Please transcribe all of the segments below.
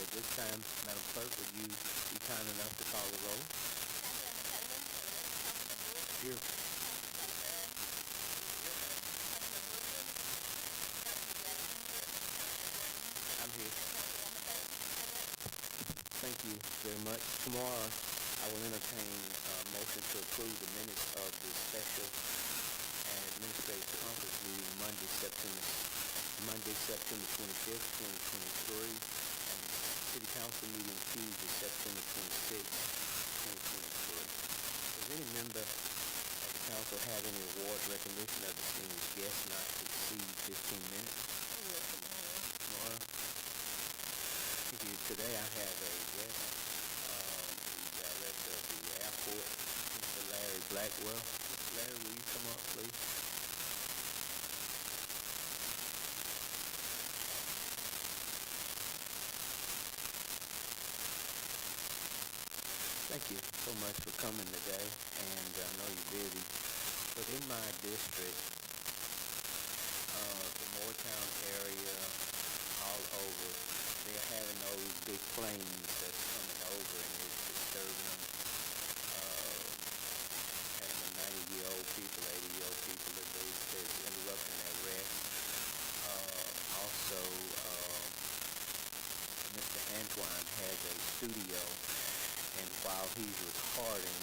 at this time, Madam Clerk, would you be kind enough to call the roll? Here. I'm here. Thank you very much. Tomorrow, I will entertain a motion to approve the minutes of the special and administrative conference meeting Monday, September 25th, 2023, and City Council meeting Tuesday, September 26th, 2023. Does any member of the council have any awards recognition of distinguished guests not to exceed 15 minutes? Tomorrow? Thank you. Today I have a guest, the director of the airport, Mr. Larry Blackwell. Mr. Larry, will you come up, please? Thank you so much for coming today, and I know you're busy, but in my district, the Moortown area, all over, they're having those big planes that's coming over, and it's disturbing them. Having the 90-year-old people, 80-year-old people, that they're interrupting their rest. Also, Mr. Antoine has a studio, and while he's recording,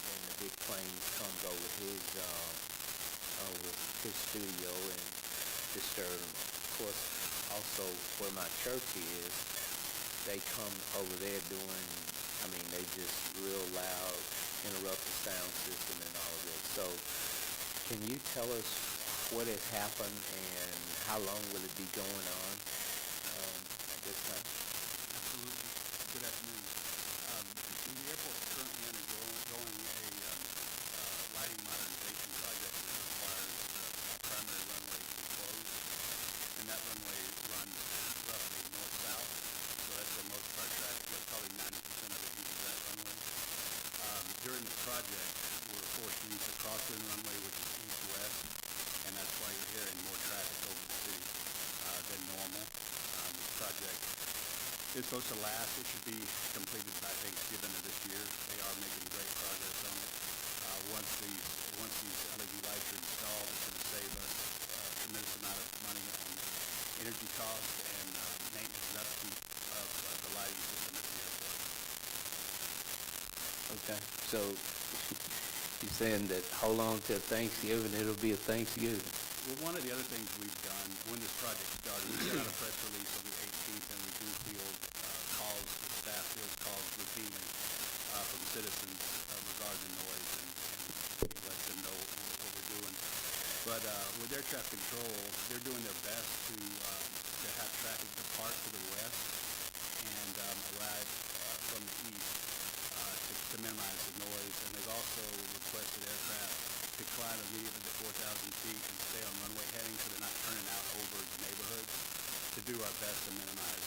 then the big plane comes over his studio and disturb him. Of course, also where my church is, they come over there they just real loud, interrupt the sound system and all of that. So, can you tell us what has happened and how long will it be going on at this time? Absolutely. Good afternoon. The airport is currently undergoing a lighting modernization project that requires the primary runway to be closed, and that runway runs roughly north-south, so that's where most of our traffic goes. Probably 90% of it uses that runway. During the project, we're forced to use the crosswind runway, which is east-west, and that's why you're hearing more traffic over the city than normal. This project is supposed to last. It should be completed by Thanksgiving of this year. They are making great progress on it. Once these LED lights are installed, it's going to save us a tremendous amount of money on energy costs and maintenance and upkeep of the lighting system at the airport. Okay, so you're saying that hold on till Thanksgiving, it'll be a Thanksgiving. Well, one of the other things we've done when this project started, we sent out a press release on the 18th, and we do field calls, the staff fields calls routinely from citizens regarding the noise, and let them know what we're doing. But with air traffic control, they're doing their best to have traffic depart to the west and arrive from the east to minimize the noise. And they've also requested aircraft to climb immediately to 4,000 feet and stay on runway heading so they're not turning out over the neighborhoods, to do our best to minimize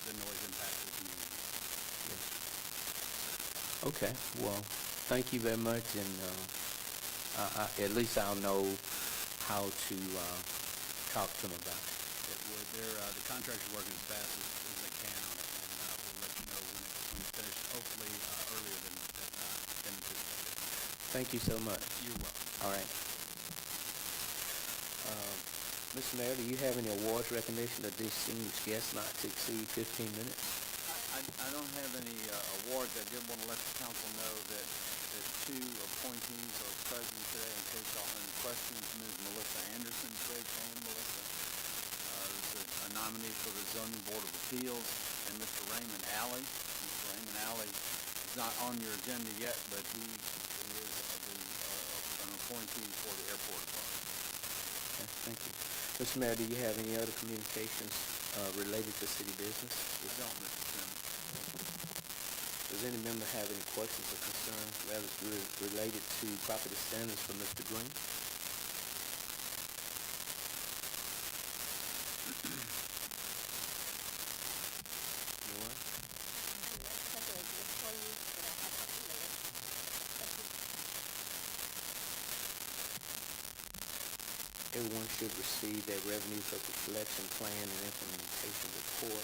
the noise impact to the community. Yes. Okay, well, thank you very much, and at least I'll know how to talk to them about it. The contractor's working as fast as they can on it, and we'll let you know when it's finished, hopefully earlier than anticipated. Thank you so much. You're welcome. All right. Mr. Mayor, do you have any awards recognition of distinguished guests not to exceed 15 minutes? I don't have any awards. I did want to let the council know that two appointees are present today in case y'all have any questions. Ms. Melissa Anderson, raise your hand, Melissa. Is a nominee for the Zoning Board of Appeals, and Mr. Raymond Alley. Mr. Raymond Alley is not on your agenda yet, but he is an appointee for the airport authority. Okay, thank you. Mr. Mayor, do you have any other communications related to city business? I don't, Mr. Chairman. Does any member have any questions or concerns related to property standards for Mr. Green? Anyone? Everyone should receive their revenue for the collection plan and implementation report.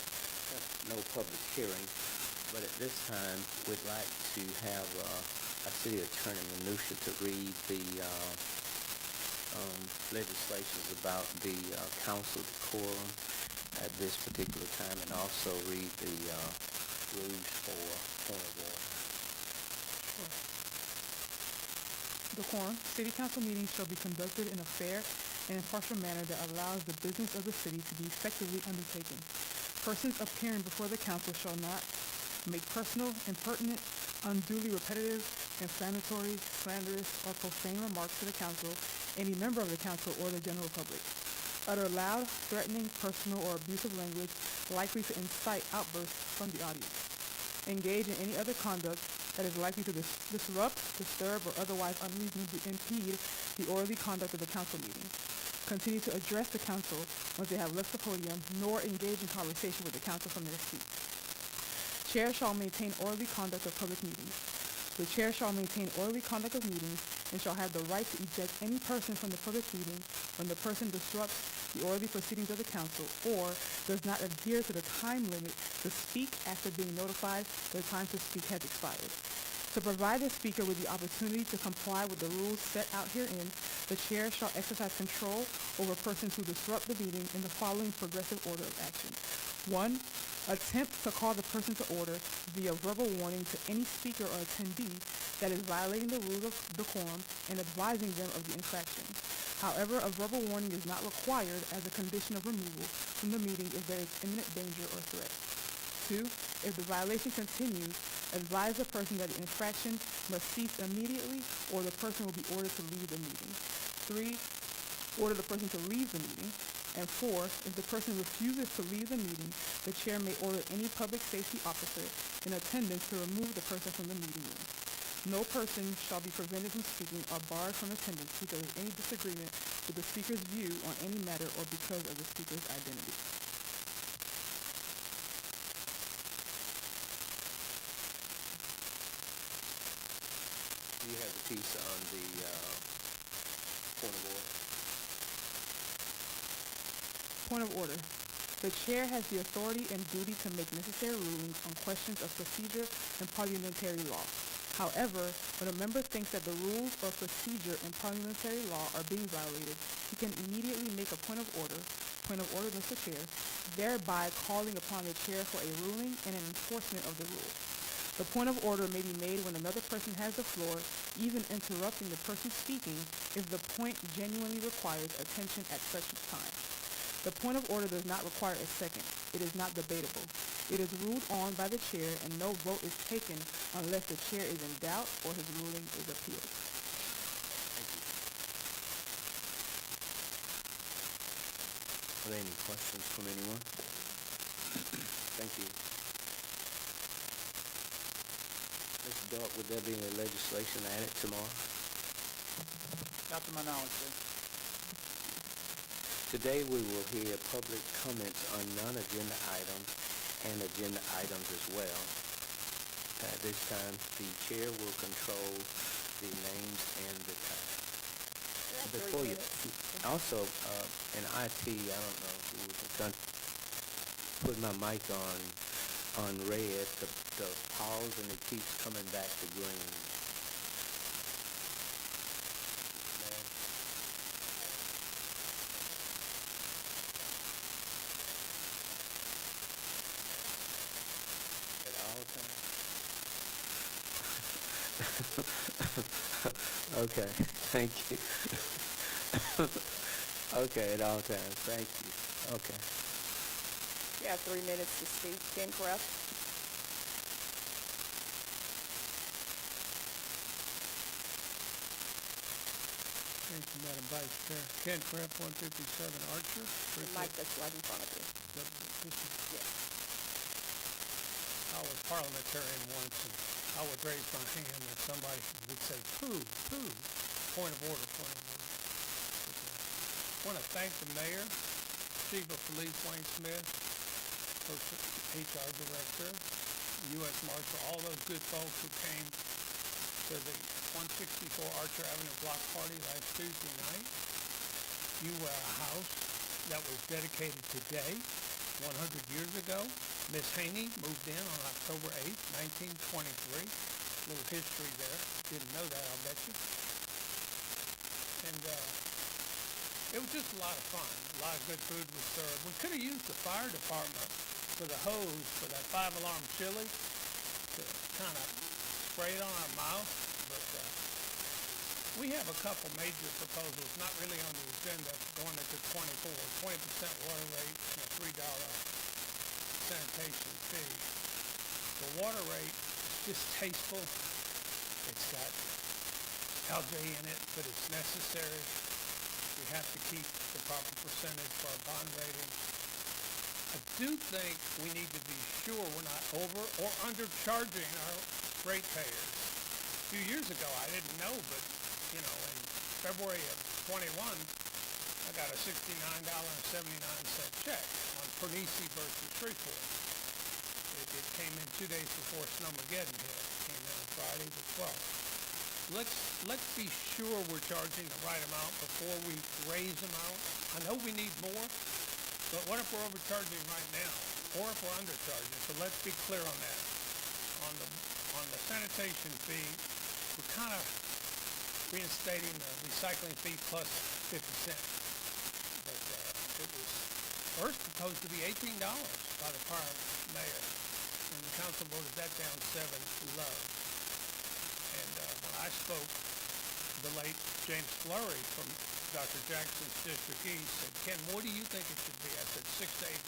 no public hearing, but at this time, we'd like to have our city attorney, Minutia, to read the legislations about the council decorum at this particular time, and also read the rules for point of order. Decorum. City council meetings shall be conducted in a fair and impartial manner that allows the business of the city to be effectively undertaken. Persons appearing before the council shall not make personal, impertinent, unduly repetitive, inflammatory, slanderous, or profane remarks to the council, any member of the council, or the general public. Utter loud, threatening, personal, or abusive language likely to incite outbursts from the audience. Engage in any other conduct that is likely to disrupt, disturb, or otherwise unreasonably impede the orderly conduct of the council meeting. Continue to address the council once they have left the podium, nor engage in conversation with the council from their seat. Chair shall maintain orderly conduct of public meetings. The chair shall maintain orderly conduct of meetings and shall have the right to eject any person from the public meeting when the person disrupts the orderly proceedings of the council or does not adhere to the time limit to speak after being notified the time to speak has expired. To provide the speaker with the opportunity to comply with the rules set out herein, the chair shall exercise control over persons who disrupt the meeting in the following progressive order of action. 1. Attempt to call the person to order via verbal warning to any speaker or attendee that is violating the rules of decorum and advising them of the infraction. However, a verbal warning is not required as a condition of removal from the meeting if there is imminent danger or threat. 2. If the violation continues, advise the person that the infraction must cease immediately or the person will be ordered to leave the meeting. 3. Order the person to leave the meeting. And 4. If the person refuses to leave the meeting, the chair may order any public safety officer in attendance to remove the person from the meeting room. No person shall be prevented from speaking or barred from attendance because of any disagreement with the speaker's view on any matter or because of the speaker's identity. You have the piece on the point of order. Point of order. The chair has the authority and duty to make necessary rulings on questions of procedure and parliamentary law. However, when a member thinks that the rules or procedure in parliamentary law are being violated, he can immediately make a point of order, Mr. Chair, thereby calling upon the chair for a ruling and an enforcement of the rule. The point of order may be made when another person has the floor, even interrupting the person speaking if the point genuinely requires attention at such time. The point of order does not require a second. It is not debatable. It is ruled on by the chair and no vote is taken unless the chair is in doubt or his ruling is appealed. Thank you. Are there any questions from anyone? Thank you. Mr. Dark, would there be any legislation added tomorrow? Not to my knowledge, sir. Today we will hear public comments on non-agenda items and agenda items as well. At this time, the chair will control the names and the time. Before you, also, in IT, I don't know who was going to put my mic on red, the pause and it keeps coming back to green. Okay, thank you. Okay, at all times, thank you. Okay. You have 3 minutes to speak. Ken Cruft. Thank you, Madam Vice Chair. Ken Craft, 157 Archer. The mic that's right in front of you. Yes. I was parliamentarian once, and I would raise my hand and somebody would say, poo, point of order. I want to thank the mayor, Chief of Police Wayne Smith, HR Director, U.S. Marshal, all those good folks who came to the 164 Archer Avenue block party last Tuesday night. You were a house that was dedicated today, 100 years ago. Miss Haney moved in on October 8th, 1923. Little history there. Didn't know that, I'll bet you. And it was just a lot of fun. A lot of good food was served. We could have used the fire department for the hose for that 5-alarm chili to kind of spray it on our mouth, but we have a couple major proposals, not really on the agenda, going into 24, 20% water rate and a $3 sanitation fee. The water rate is distasteful. It's got algae in it, but it's necessary. We have to keep the proper percentage for our bond rating. I do think we need to be sure we're not over or undercharging our ratepayers. A few years ago, I didn't know, but in February of 21, I got a $69.79 check on Pernice versus Shreveport. It came in 2 days before Snowmageddon hit. It came in on Friday the 12th. Let's be sure we're charging the right amount before we raise them out. I know we need more, but what if we're overcharging right now, or if we're undercharging? So let's be clear on that. On the sanitation fee, we're kind of reinstating the recycling fee plus 50 cents. But it was first proposed to be $18 by the prior mayor, and the council voted that down 7-0. And when I spoke, the late James Flurry from Dr. Jackson's District East said, Ken, what do you think it should be? I said $6 to $8.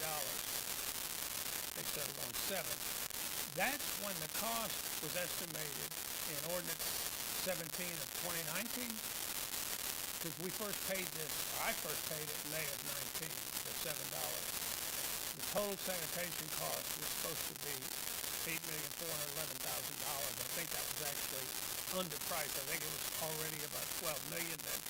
They settled on 7. That's when the cost was estimated in ordinance 17 of 2019, because we first paid this, or I first paid it in May of 19, the $7. The total sanitation cost was supposed to be $8,411,000. I think that was actually underpriced. I think it was already about $12 million then.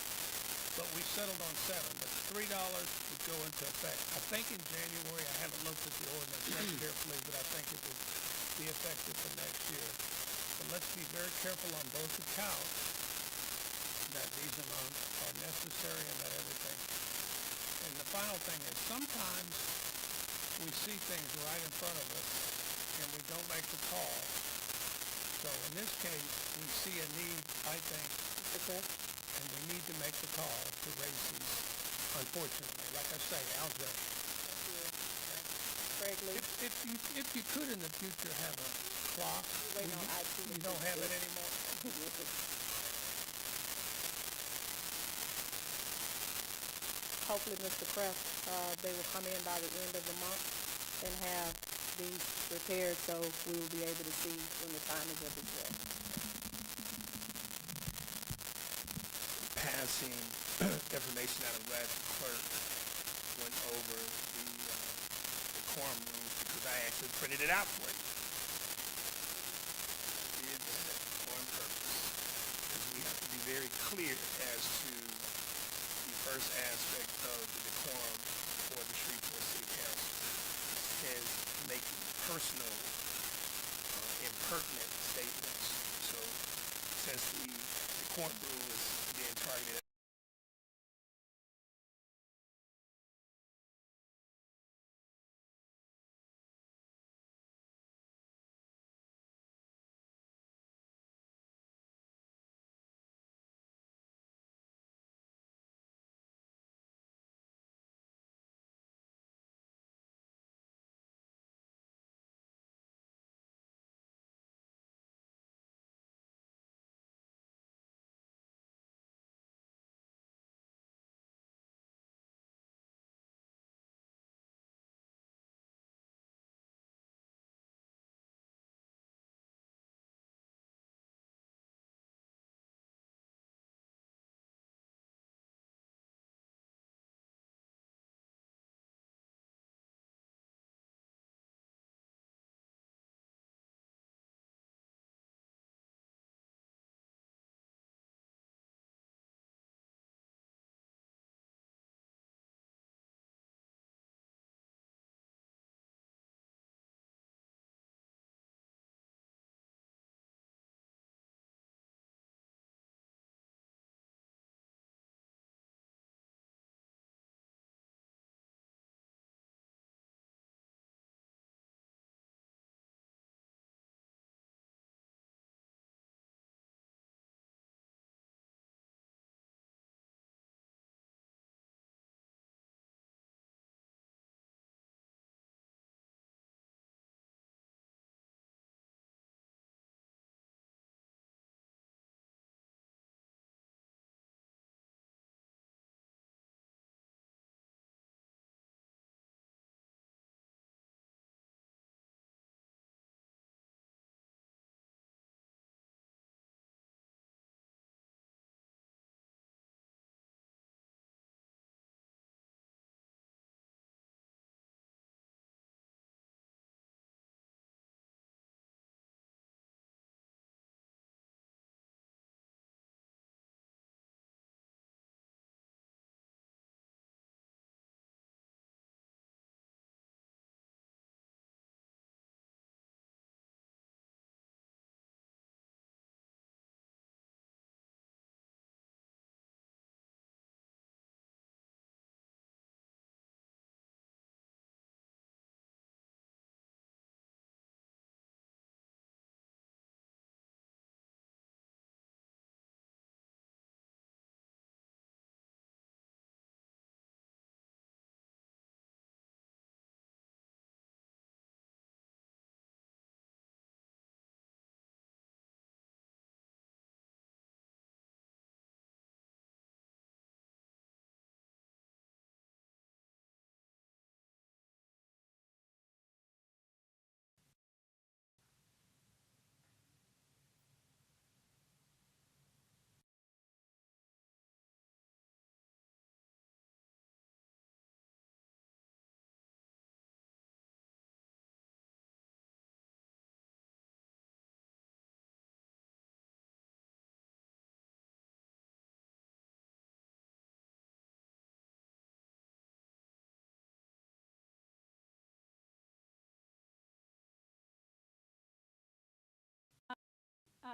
But we settled on 7. But $3 would go into effect. I think in January. I haven't looked at the ordinance that carefully, but I think it would be effective for next year. But let's be very careful on both accounts that these amounts are necessary and that everything. And the final thing is sometimes we see things right in front of us and we don't make the call. So in this case, we see a need, I think, and we need to make the call to raise these, unfortunately. Like I say, algae. Craig Lee. If you could in the future have a clock, Wait, no, you don't have it anymore. Hopefully, Mr. Kraft, they will come in by the end of the month and have these prepared so we will be able to see when the time is up as well. Passing information out of last clerk went over the quorum rules because I actually printed it out for you. I did that on purpose because we have to be very clear as to the first aspect of the decorum for the Shreveport City Council. It says making personal, impertinent statements. So since the decorum rule is being targeted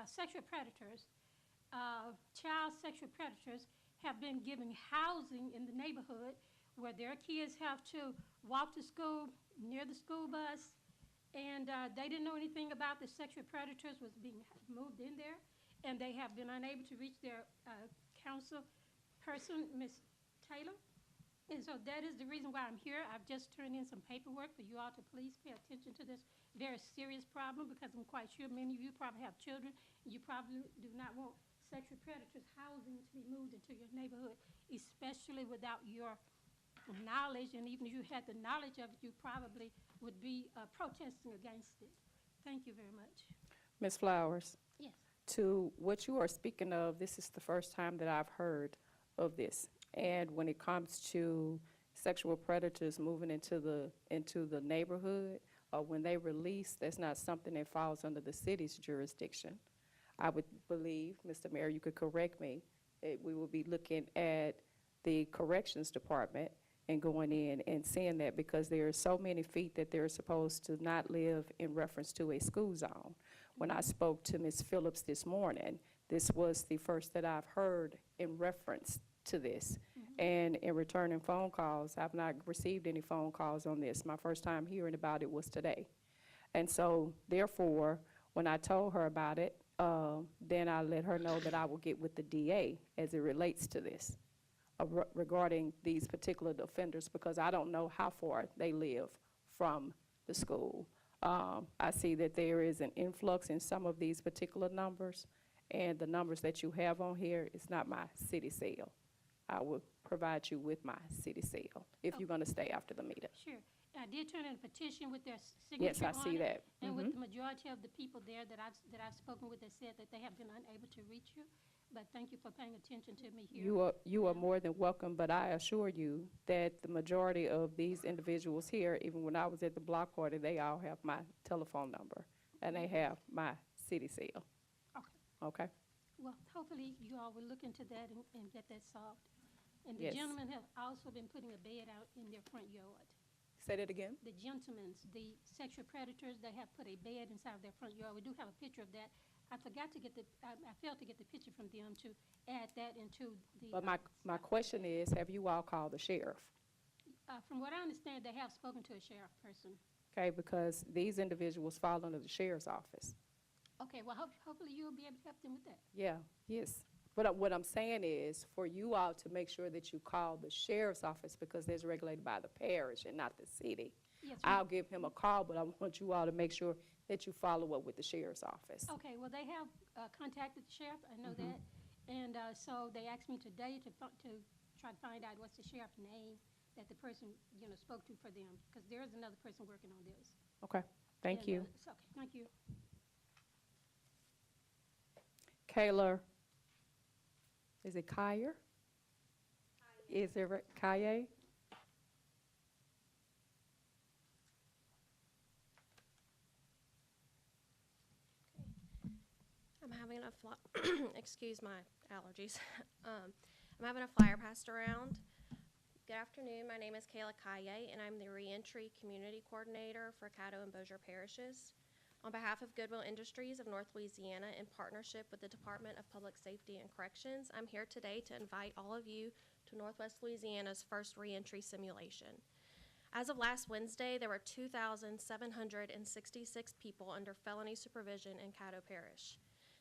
sexual predators, child sexual predators have been given housing in the neighborhood where their kids have to walk to school near the school bus, and they didn't know anything about the sexual predators was being moved in there, and they have been unable to reach their council person, Ms. Taylor. And so that is the reason why I'm here. I've just turned in some paperwork for you all to please pay attention to this very serious problem, because I'm quite sure many of you probably have children, and you probably do not want sexual predators housing to be moved into your neighborhood, especially without your knowledge. And even if you had the knowledge of it, you probably would be protesting against it. Thank you very much. Ms. Flowers, Yes. to what you are speaking of, this is the first time that I've heard of this. And when it comes to sexual predators moving into the neighborhood, or when they release, that's not something that falls under the city's jurisdiction. I would believe, Mr. Mayor, you could correct me, that we will be looking at the corrections department and going in and seeing that, because there are so many feet that they're supposed to not live in reference to a school zone. When I spoke to Ms. Phillips this morning, this was the first that I've heard in reference to this. And in returning phone calls, I've not received any phone calls on this. My first time hearing about it was today. And so therefore, when I told her about it, then I let her know that I will get with the DA as it relates to this, regarding these particular offenders, because I don't know how far they live from the school. I see that there is an influx in some of these particular numbers, and the numbers that you have on here is not my city cell. I will provide you with my city cell if you're going to stay after the meeting. Sure. I did turn in a petition with their signature on it. Yes, I see that. And with the majority of the people there that I've spoken with, they said that they have been unable to reach you. But thank you for paying attention to me here. You are more than welcome, but I assure you that the majority of these individuals here, even when I was at the block party, they all have my telephone number, and they have my city cell. Okay. Okay? Well, hopefully you all will look into that and get that solved. And the Yes. gentlemen have also been putting a bed out in their front yard. Say that again? The gentlemen, the sexual predators, they have put a bed inside of their front yard. We do have a picture of that. I forgot to get I failed to get the picture from them to add that into the. But my question is, have you all called the sheriff? From what I understand, they have spoken to a sheriff person. Okay, because these individuals fall under the sheriff's office. Okay, well, hopefully you'll be able to help them with that. Yeah, yes. But what I'm saying is for you all to make sure that you call the sheriff's office, because that's regulated by the parish and not the city. Yes, I'll give him a call, but I want you all to make sure that you follow up with the sheriff's office. Okay, well, they have contacted the sheriff, I know that. And so they asked me today to try to find out what's the sheriff's name that the person, spoke to for them, because there is another person working on this. Okay, thank And, you. it's okay, thank you. Kayla, is it Kyer? Is it Kaye? I'm having a excuse my allergies. I'm having a flyer passed around. Good afternoon. My name is Kayla Kaye, and I'm the Reentry Community Coordinator for Caddo and Bossier parishes. On behalf of Goodwill Industries of North Louisiana, in partnership with the Department of Public Safety and Corrections, I'm here today to invite all of you to Northwest Louisiana's first reentry simulation. As of last Wednesday, there were 2,766 people under felony supervision in Caddo Parish.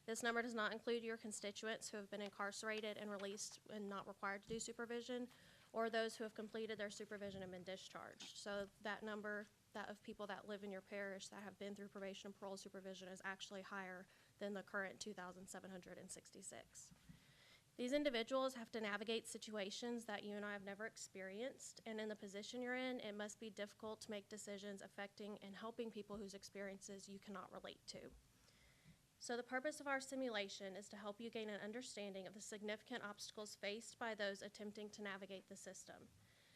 This number does not include your constituents who have been incarcerated and released and not required to do supervision, or those who have completed their supervision and been discharged. So that number of people that live in your parish that have been through probation and parole supervision is actually higher than the current 2,766. These individuals have to navigate situations that you and I have never experienced, and in the position you're in, it must be difficult to make decisions affecting and helping people whose experiences you cannot relate to. So the purpose of our simulation is to help you gain an understanding of the significant obstacles faced by those attempting to navigate the system.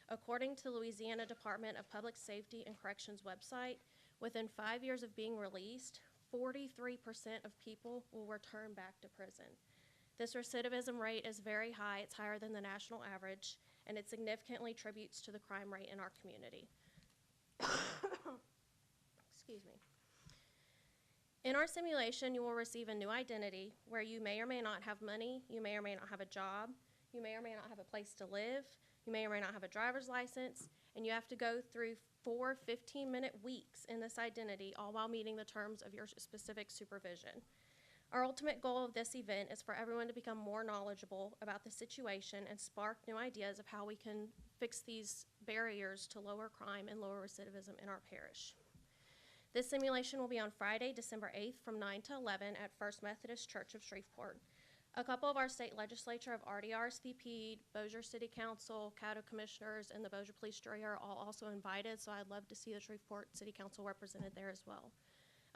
According to the Louisiana Department of Public Safety and Corrections website, within 5 years of being released, 43% of people will return back to prison. This recidivism rate is very high. It's higher than the national average, and it significantly contributes to the crime rate in our community. Excuse me. In our simulation, you will receive a new identity where you may or may not have money, you may or may not have a job, you may or may not have a place to live, you may or may not have a driver's license, and you have to go through 4 15-minute weeks in this identity, all while meeting the terms of your specific supervision. Our ultimate goal of this event is for everyone to become more knowledgeable about the situation and spark new ideas of how we can fix these barriers to lower crime and lower recidivism in our parish. This simulation will be on Friday, December 8th from 9 to 11 at First Methodist Church of Shreveport. A couple of our state legislature have already RSVP'd. Bossier City Council, Caddo Commissioners, and the Bossier Police Jury are all also invited, so I'd love to see the Shreveport City Council represented there as well.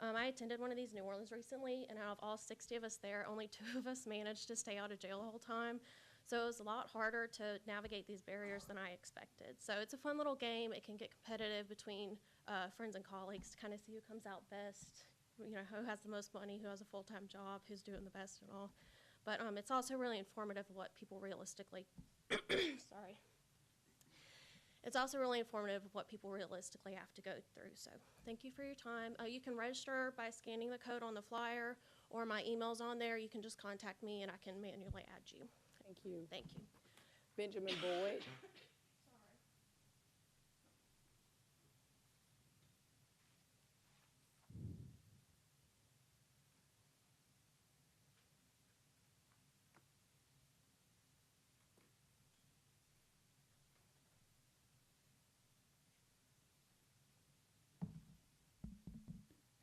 I attended one of these in New Orleans recently, and out of all 60 of us there, only 2 of us managed to stay out of jail the whole time. So it was a lot harder to navigate these barriers than I expected. So it's a fun little game. It can get competitive between friends and colleagues to kind of see who comes out best, you know, who has the most money, who has a full-time job, who's doing the best and all. But it's also really informative of what people realistically, sorry. It's also really informative of what people realistically have to go through. So thank you for your time. You can register by scanning the code on the flyer, or my email's on there. You can just contact me and I can manually add you. Thank you. Thank you. Benjamin Boyd.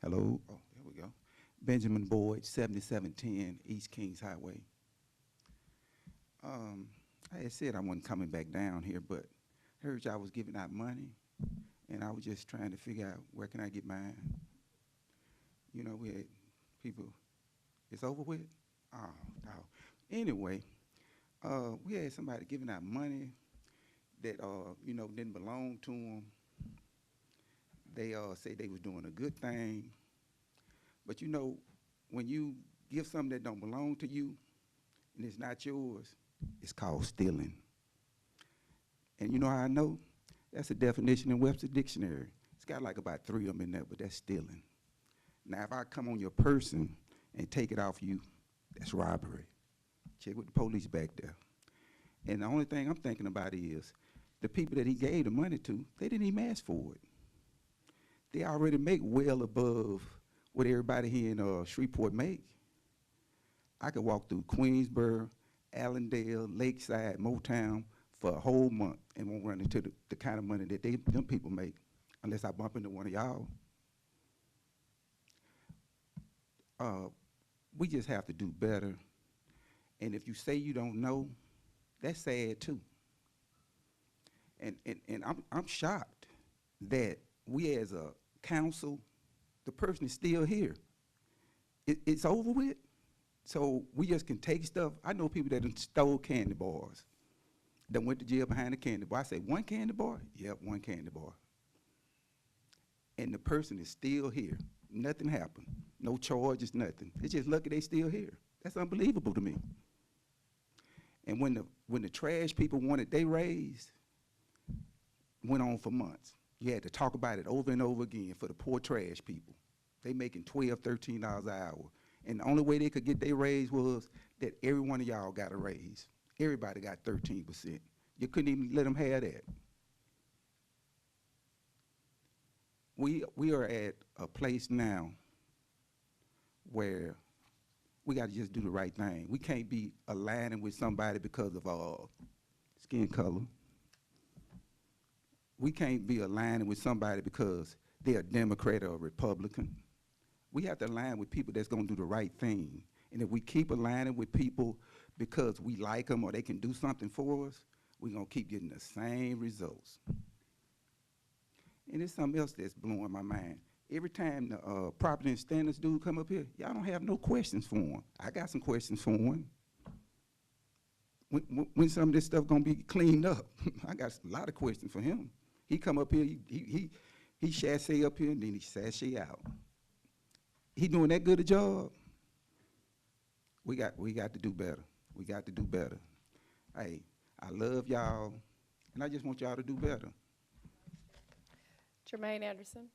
Hello, oh, there we go. Benjamin Boyd, 7710 East Kings Highway. I had said I wasn't coming back down here, but heard y'all was giving out money, and I was just trying to figure out where can I get mine. You know, we had people, it's over with? Oh, no. Anyway, we had somebody giving out money that, you know, didn't belong to them. They say they was doing a good thing. But you know, when you give something that don't belong to you and it's not yours, it's called stealing. And you know how I know? That's a definition in Webster Dictionary. It's got like about 3 of them in there, but that's stealing. Now, if I come on your person and take it off you, that's robbery. Check with the police back there. And the only thing I'm thinking about is the people that he gave the money to, they didn't even ask for it. They already make well above what everybody here in Shreveport make. I could walk through Queensboro, Allendale, Lakeside, Motown for a whole month and won't run into the kind of money that them people make unless I bump into one of y'all. We just have to do better. And if you say you don't know, that's sad too. And I'm shocked that we as a council, the person is still here. It's over with. So we just can take stuff. I know people that done stole candy bars, that went to jail behind a candy bar. I say, 1 candy bar? Yep, 1 candy bar. And the person is still here. Nothing happened. No charges, nothing. It's just lucky they still here. That's unbelievable to me. And when the trash people wanted they raised, went on for months. You had to talk about it over and over again for the poor trash people. They making $12, $13 an hour. And the only way they could get their raise was that every one of y'all got a raise. Everybody got 13%. You couldn't even let them have that. We are at a place now where we got to just do the right thing. We can't be aligning with somebody because of skin color. We can't be aligning with somebody because they're a Democrat or a Republican. We have to align with people that's going to do the right thing. And if we keep aligning with people because we like them or they can do something for us, we're going to keep getting the same results. And there's something else that's blowing my mind. Every time the property and standards dude come up here, y'all don't have no questions for him. I got some questions for him. When some of this stuff gonna be cleaned up? I got a lot of questions for him. He come up here, he sashay up here, and then he sashay out. He doing that good a job? We got to do better. We got to do better. Hey, I love y'all, and I just want y'all to do better. Jermaine Anderson.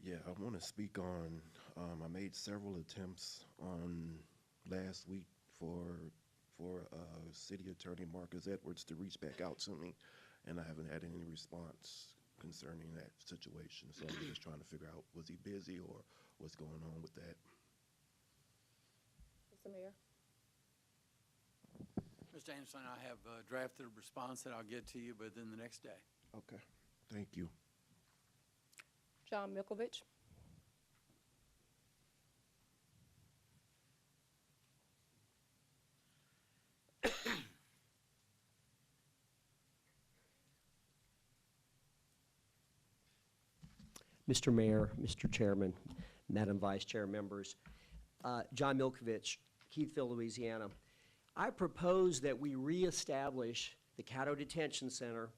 Yeah, I want to speak on, I made several attempts on last week for City Attorney Marcus Edwards to reach back out to me, and I haven't had any response concerning that situation. So I'm just trying to figure out, was he busy or what's going on with that? Mr. Mayor? Mr. Anderson, I have drafted a response that I'll get to you within the next day. Okay, thank you. John Milkovich. Mr. Mayor, Mr. Chairman, Madam Vice Chair, members. John Milkovich, Keithville, Louisiana. I propose that we reestablish the Caddo Detention Center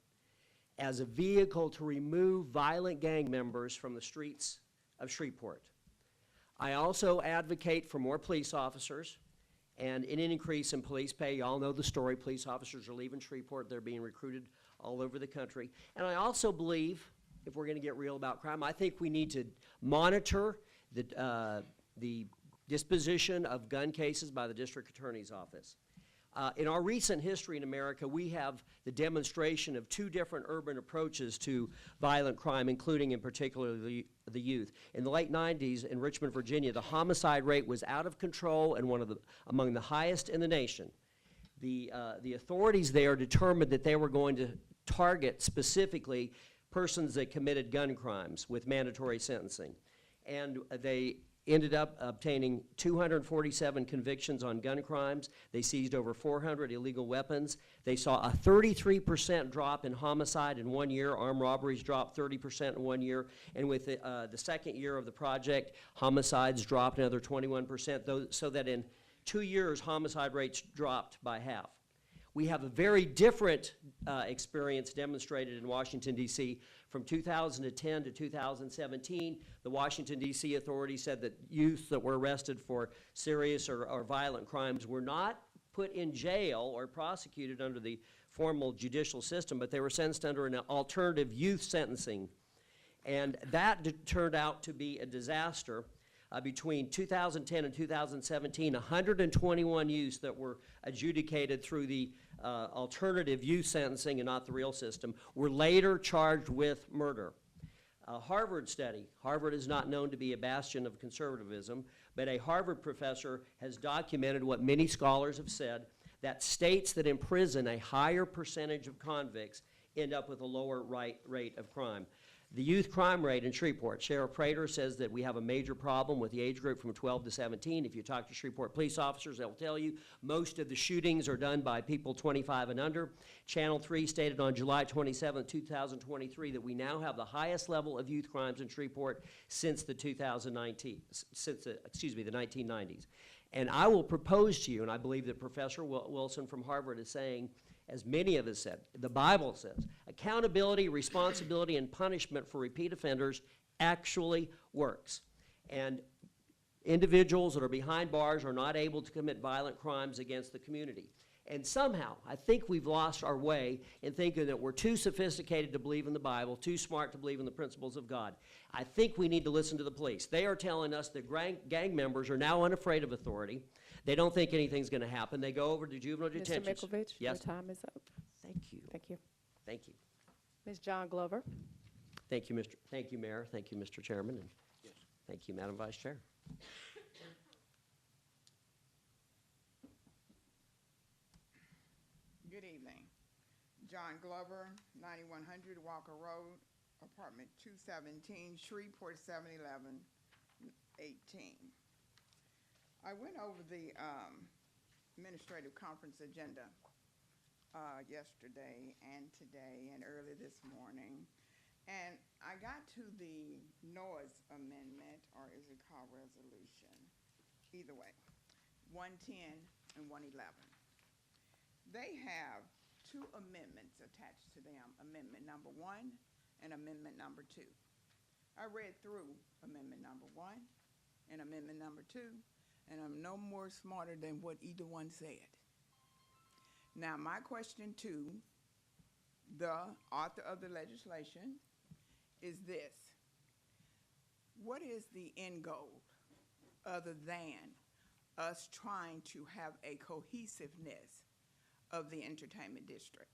as a vehicle to remove violent gang members from the streets of Shreveport. I also advocate for more police officers and an increase in police pay. You all know the story. Police officers are leaving Shreveport. They're being recruited all over the country. And I also believe, if we're going to get real about crime, I think we need to monitor the disposition of gun cases by the district attorney's office. In our recent history in America, we have the demonstration of two different urban approaches to violent crime, including in particular the youth. In the late 90s in Richmond, Virginia, the homicide rate was out of control and among the highest in the nation. The authorities there determined that they were going to target specifically persons that committed gun crimes with mandatory sentencing. And they ended up obtaining 247 convictions on gun crimes. They seized over 400 illegal weapons. They saw a 33% drop in homicide in 1 year. Armed robberies dropped 30% in 1 year. And with the second year of the project, homicides dropped another 21%, so that in 2 years, homicide rates dropped by half. We have a very different experience demonstrated in Washington, D.C. From 2010 to 2017, the Washington, D.C. authorities said that youth that were arrested for serious or violent crimes were not put in jail or prosecuted under the formal judicial system, but they were sentenced under an alternative youth sentencing. And that turned out to be a disaster. Between 2010 and 2017, 121 youths that were adjudicated through the alternative youth sentencing and not the real system were later charged with murder. A Harvard study, Harvard is not known to be a bastion of conservatism, but a Harvard professor has documented what many scholars have said, that states that imprison a higher percentage of convicts end up with a lower rate of crime. The youth crime rate in Shreveport, Sheriff Prater says that we have a major problem with the age group from 12 to 17. If you talk to Shreveport police officers, they'll tell you most of the shootings are done by people 25 and under. Channel 3 stated on July 27, 2023, that we now have the highest level of youth crimes in Shreveport since the 1990s. And I will propose to you, and I believe that Professor Wilson from Harvard is saying, as many of us said, the Bible says, accountability, responsibility, and punishment for repeat offenders actually works. And individuals that are behind bars are not able to commit violent crimes against the community. And somehow, I think we've lost our way in thinking that we're too sophisticated to believe in the Bible, too smart to believe in the principles of God. I think we need to listen to the police. They are telling us that gang members are now unafraid of authority. They don't think anything's going to happen. They go over to juvenile detention. Mr. Milkovich, yes. your time is up. Thank you. Thank you. Thank you. Ms. John Glover. Thank you, Mayor. Thank you, Mr. Chairman. And thank you, Madam Vice Chair. Good evening. John Glover, 9100 Walker Road, apartment 217, Shreveport 711, 18. I went over the administrative conference agenda yesterday and today and early this morning, and I got to the noise amendment, or is it called resolution? Either way, 110 and 111. They have two amendments attached to them, amendment number 1 and amendment number 2. I read through amendment number 1 and amendment number 2, and I'm no more smarter than what either one said. Now, my question to the author of the legislation is this. what is the end goal other than us trying to have a cohesiveness of the entertainment district?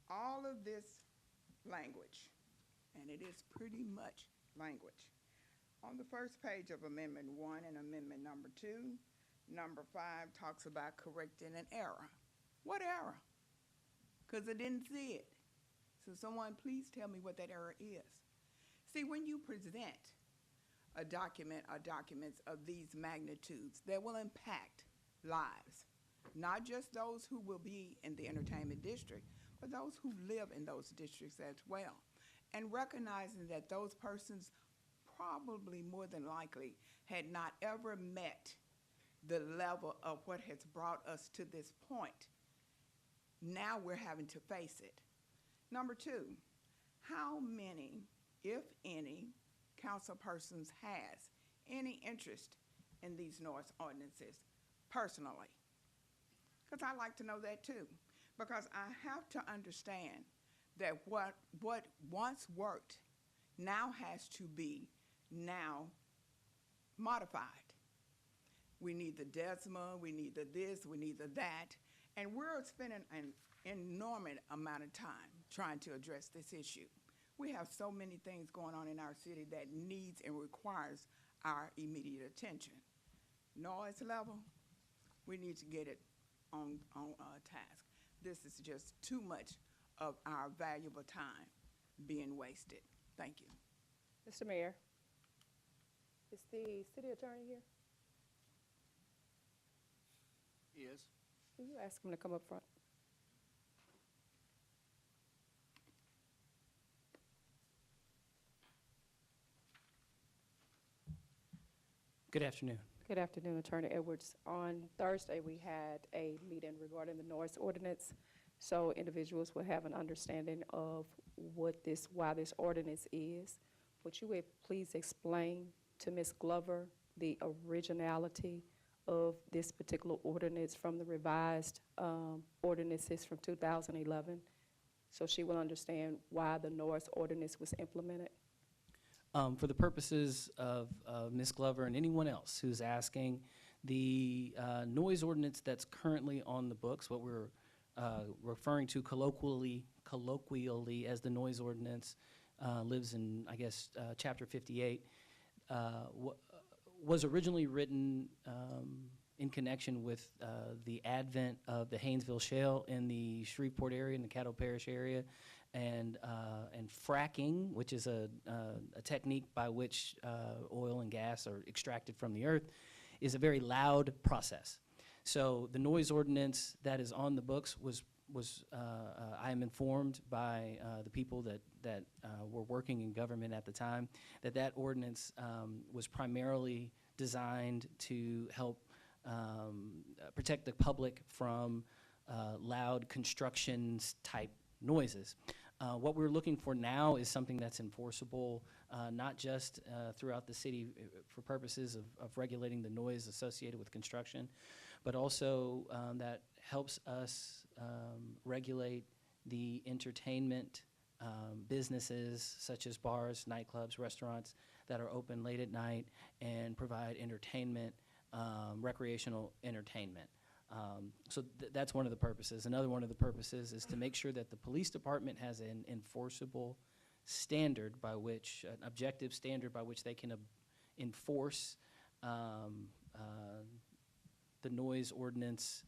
All of this language, and it is pretty much language, on the first page of Amendment 1 and Amendment number 2, number 5 talks about correcting an error. What error? Because I didn't see it. So someone please tell me what that error is. See, when you present a document or documents of these magnitudes that will impact lives, not just those who will be in the entertainment district, but those who live in those districts as well. And recognizing that those persons probably more than likely had not ever met the level of what has brought us to this point. Now we're having to face it. Number 2, how many, if any, council persons has any interest in these noise ordinances personally? Because I like to know that too. Because I have to understand that what once worked now has to be now modified. We need the decimal, we need the this, we need the that, and we're spending an enormous amount of time trying to address this issue. We have so many things going on in our city that needs and requires our immediate attention. Noise level, we need to get it on task. This is just too much of our valuable time being wasted. Thank you. Mr. Mayor, is the city attorney here? Is. Can you ask him to come up front? Good afternoon. Good afternoon, Attorney Edwards. On Thursday, we had a meeting regarding the noise ordinance, so individuals will have an understanding of why this ordinance is. Would you please explain to Ms. Glover the originality of this particular ordinance from the revised ordinances from 2011, so she will understand why the noise ordinance was implemented? For the purposes of Ms. Glover and anyone else who's asking, the noise ordinance that's currently on the books, what we're referring to colloquially as the noise ordinance, lives in, I guess, Chapter 58, was originally written in connection with the advent of the Haynesville Shale in the Shreveport area, in the Caddo Parish area, and fracking, which is a technique by which oil and gas are extracted from the earth, is a very loud process. So the noise ordinance that is on the books was I am informed by the people that were working in government at the time that ordinance was primarily designed to help protect the public from loud constructions type noises. What we're looking for now is something that's enforceable, not just throughout the city for purposes of regulating the noise associated with construction, but also that helps us regulate the entertainment businesses such as bars, nightclubs, restaurants that are open late at night and provide entertainment, recreational entertainment. So that's one of the purposes. Another one of the purposes is to make sure that the police department has an enforceable standard by which, an objective standard by which they can enforce the noise ordinance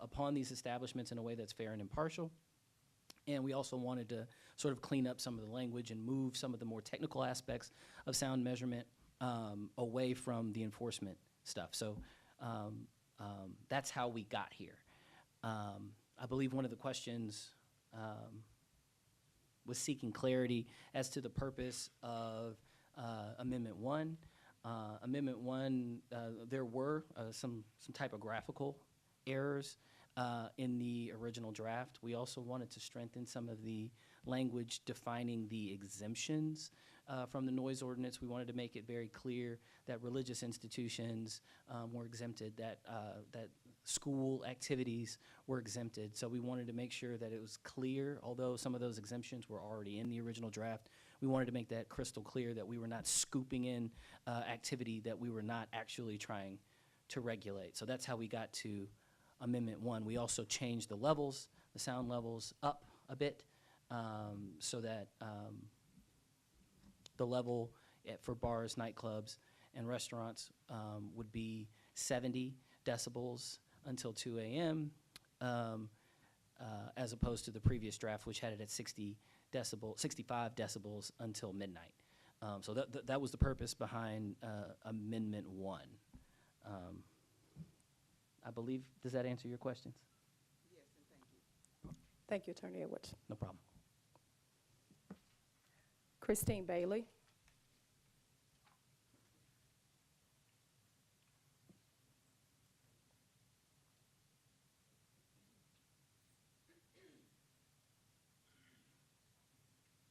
upon these establishments in a way that's fair and impartial. And we also wanted to sort of clean up some of the language and move some of the more technical aspects of sound measurement away from the enforcement stuff. So that's how we got here. I believe one of the questions was seeking clarity as to the purpose of Amendment 1. Amendment 1, there were some typographical errors in the original draft. We also wanted to strengthen some of the language defining the exemptions from the noise ordinance. We wanted to make it very clear that religious institutions were exempted, that school activities were exempted. So we wanted to make sure that it was clear, although some of those exemptions were already in the original draft, we wanted to make that crystal clear that we were not scooping in activity that we were not actually trying to regulate. So that's how we got to Amendment 1. We also changed the levels, the sound levels up a bit, so that the level for bars, nightclubs, and restaurants would be 70 decibels until 2 a.m., as opposed to the previous draft, which had it at 65 decibels until midnight. So that was the purpose behind Amendment 1. I believe, does that answer your questions? Yes, and thank you. Thank you, Attorney Edwards. No problem. Christine Bailey.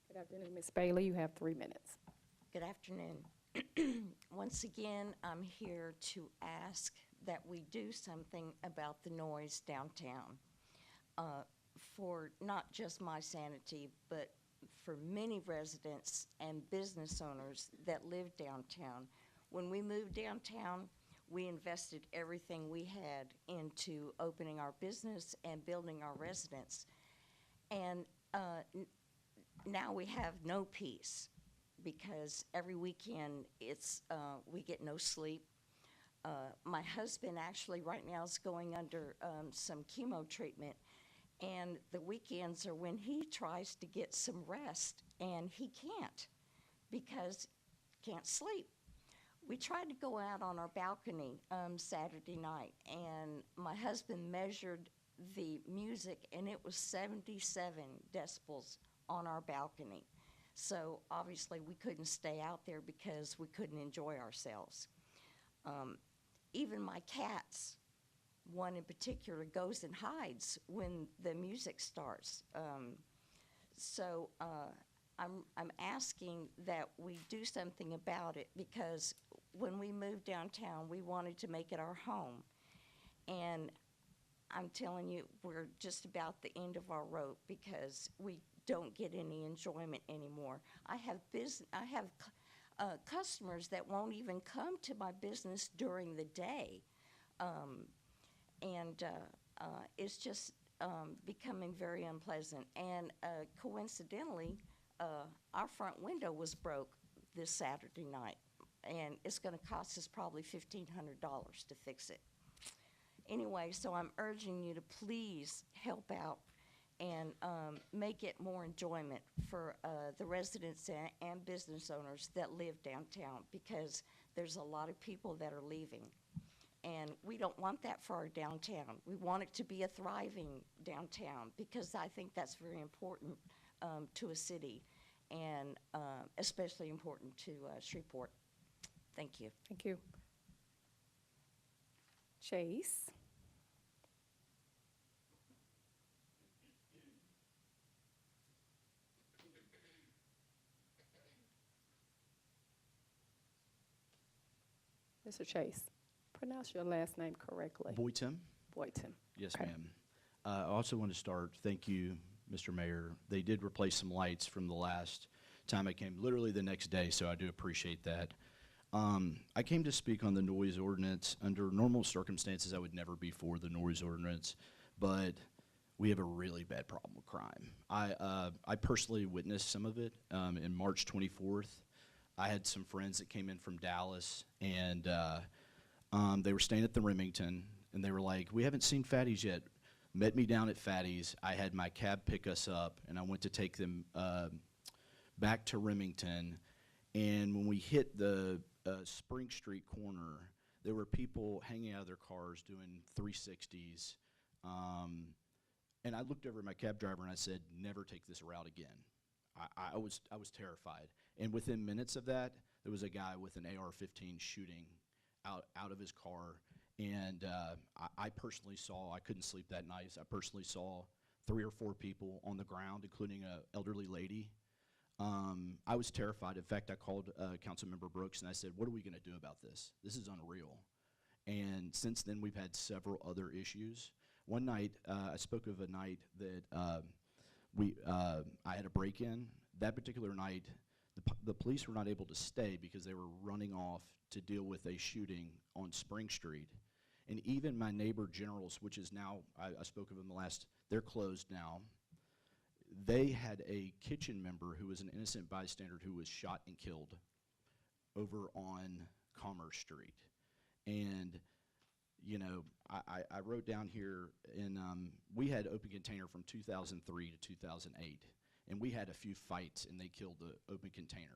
Good afternoon, Ms. Bailey. You have 3 minutes. Good afternoon. Once again, I'm here to ask that we do something about the noise downtown, for not just my sanity, but for many residents and business owners that live downtown. When we moved downtown, we invested everything we had into opening our business and building our residence. And now we have no peace, because every weekend we get no sleep. My husband actually right now is going under some chemo treatment, and the weekends are when he tries to get some rest, and he can't because can't sleep. We tried to go out on our balcony Saturday night, and my husband measured the music, and it was 77 decibels on our balcony. So obviously we couldn't stay out there because we couldn't enjoy ourselves. Even my cats, one in particular, goes and hides when the music starts. I'm asking that we do something about it, because when we moved downtown, we wanted to make it our home. And I'm telling you, we're just about the end of our rope, because we don't get any enjoyment anymore. I have customers that won't even come to my business during the day. It's just becoming very unpleasant. And coincidentally, our front window was broke this Saturday night, and it's going to cost us probably $1,500 to fix it. Anyway, so I'm urging you to please help out and make it more enjoyment for the residents and business owners that live downtown, because there's a lot of people that are leaving. And we don't want that for our downtown. We want it to be a thriving downtown, because I think that's very important to a city, and especially important to Shreveport. Thank you. Thank you. Chase. Mr. Chase, pronounce your last name correctly. Boyton. Boyton. Yes, Okay. ma'am. I also want to start, thank you, Mr. Mayor. They did replace some lights from the last time I came, literally the next day, so I do appreciate that. I came to speak on the noise ordinance. Under normal circumstances, I would never be for the noise ordinance, but we have a really bad problem with crime. I personally witnessed some of it in March 24th. I had some friends that came in from Dallas, and they were staying at the Remington, and they were like, we haven't seen Fatty's yet. Met me down at Fatty's. I had my cab pick us up, and I went to take them back to Remington. And when we hit the Spring Street corner, there were people hanging out of their cars doing 360s. And I looked over at my cab driver and I said, never take this route again. I was terrified. And within minutes of that, there was a guy with an AR-15 shooting out of his car. And I personally saw, I couldn't sleep that night, I personally saw 3 or 4 people on the ground, including an elderly lady. I was terrified. In fact, I called Councilmember Brooks and I said, what are we going to do about this? This is unreal. And since then, we've had several other issues. One night, I spoke of a night that I had a break-in. That particular night, the police were not able to stay because they were running off to deal with a shooting on Spring Street. And even my neighbor Generals, which is now, I spoke of them they're closed now. They had a kitchen member who was an innocent bystander who was shot and killed over on Commerce Street. And, you know, I wrote down here, we had open container from 2003 to 2008. And we had a few fights, and they killed the open container.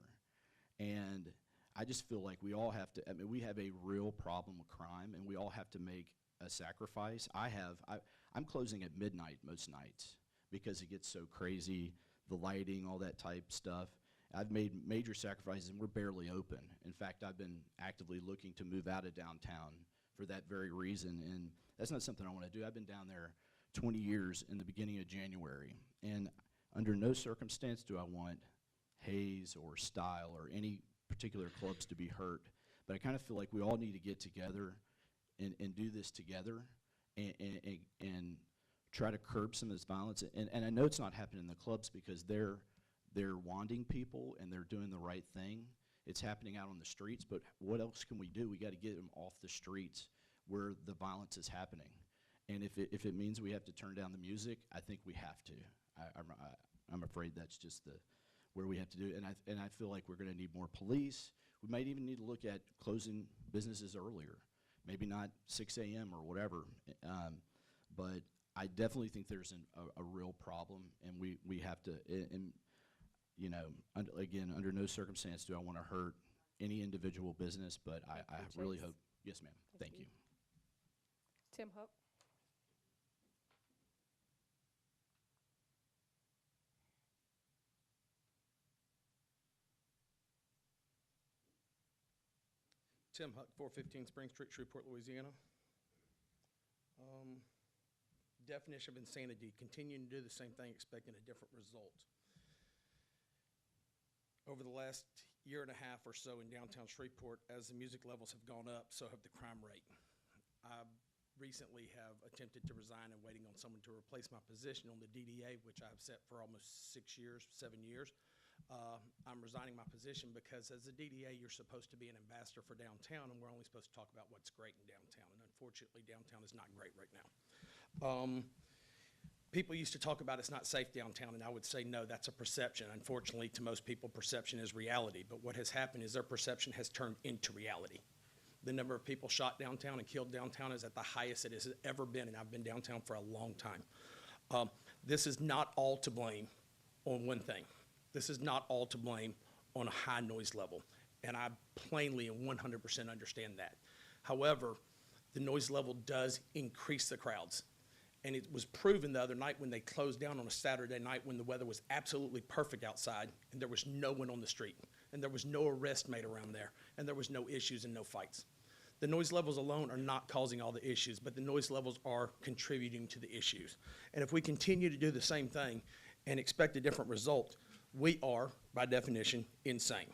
And I just feel like we all have to, we have a real problem with crime, and we all have to make a sacrifice. I'm closing at midnight most nights because it gets so crazy, the lighting, all that type stuff. I've made major sacrifices, and we're barely open. In fact, I've been actively looking to move out of downtown for that very reason, and that's not something I want to do. I've been down there 20 years in the beginning of January, and under no circumstance do I want Hayes or Style or any particular clubs to be hurt, but I kind of feel like we all need to get together and do this together and try to curb some of this violence. And I know it's not happening in the clubs because they're wanting people and they're doing the right thing. It's happening out on the streets, but what else can we do? We got to get them off the streets where the violence is happening. And if it means we have to turn down the music, I think we have to. I'm afraid that's just where we have to do it. And I feel like we're going to need more police. We might even need to look at closing businesses earlier, maybe not 6 a.m. or whatever. But I definitely think there's a real problem, and we have to. And you know, again, under no circumstance do I want to hurt any individual business, but I really hope. Yes, ma'am. Thank you. Tim Hook. Tim Huck, 415 Spring Street, Shreveport, Louisiana. Definition of insanity, continuing to do the same thing, expecting a different result. Over the last year and a half or so in downtown Shreveport, as the music levels have gone up, so have the crime rate. I recently have attempted to resign and waiting on someone to replace my position on the DDA, which I've set for almost 7 years. I'm resigning my position because as a DDA, you're supposed to be an ambassador for downtown, and we're only supposed to talk about what's great in downtown. And unfortunately, downtown is not great right now. People used to talk about it's not safe downtown, and I would say no, that's a perception. Unfortunately, to most people, perception is reality. But what has happened is their perception has turned into reality. The number of people shot downtown and killed downtown is at the highest it has ever been, and I've been downtown for a long time. This is not all to blame on one thing. This is not all to blame on a high noise level, and I plainly and 100% understand that. However, the noise level does increase the crowds. And it was proven the other night when they closed down on a Saturday night when the weather was absolutely perfect outside and there was no one on the street and there was no arrest made around there and there was no issues and no fights. The noise levels alone are not causing all the issues, but the noise levels are contributing to the issues. And if we continue to do the same thing and expect a different result, we are, by definition, insane.